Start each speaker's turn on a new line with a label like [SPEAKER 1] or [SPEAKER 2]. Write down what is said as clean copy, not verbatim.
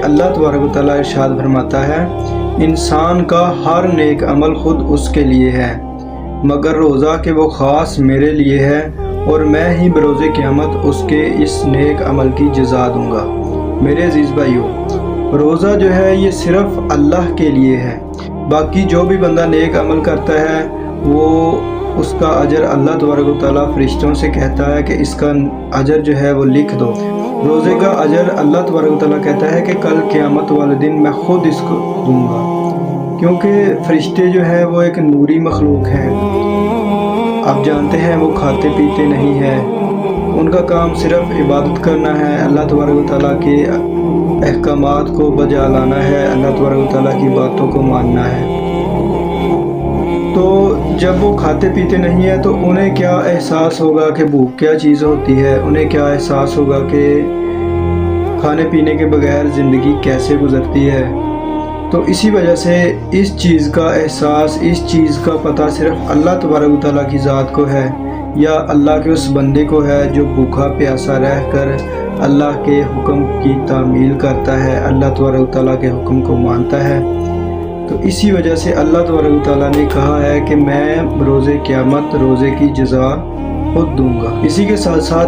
[SPEAKER 1] اللہ تبارک و تعالیٰ ارشاد فرماتا ہے، انسان کا ہر نیک عمل خود اس کے لیے ہے مگر روزہ کہ وہ خاص میرے لیے ہے اور میں ہی بروز قیامت اس کے اس نیک عمل کی جزا دوں گا۔ میرے عزیز بھائیو، روزہ جو ہے یہ صرف اللہ کے لیے ہے، باقی جو بھی بندہ نیک عمل کرتا ہے وہ اس کا اجر اللہ تبارک و تعالیٰ فرشتوں سے کہتا ہے کہ اس کا اجر جو ہے وہ لکھ دو۔ روزے کا اجر اللہ تبارک و تعالیٰ کہتا ہے کہ کل قیامت والے دن میں خود اس کو دوں گا، کیونکہ فرشتے جو ہے وہ ایک نوری مخلوق ہیں۔ آپ جانتے ہیں وہ کھاتے پیتے نہیں ہیں، ان کا کام صرف عبادت کرنا ہے، اللہ تبارک و تعالیٰ کے احکامات کو بجا لانا ہے، اللہ تبارک و تعالیٰ کی باتوں کو ماننا ہے۔ تو جب وہ کھاتے پیتے نہیں ہیں تو انہیں کیا احساس ہوگا کہ بھوک کیا چیز ہوتی ہے، انہیں کیا احساس ہوگا کہ کھانے پینے کے بغیر زندگی کیسے گزرتی ہے۔ تو اسی وجہ سے اس چیز کا احساس، اس چیز کا پتہ صرف اللہ تبارک و تعالیٰ کی ذات کو ہے، یا اللہ کے اس بندے کو ہے جو بھوکا پیاسا رہ کر اللہ کے حکم کی تعمیل کرتا ہے، اللہ تبارک و تعالیٰ کے حکم کو مانتا ہے۔ تو اسی وجہ سے اللہ تبارک و تعالیٰ نے کہا ہے کہ میں روز قیامت روزے کی جزا خود دوں گا۔ اسی کے ساتھ ساتھ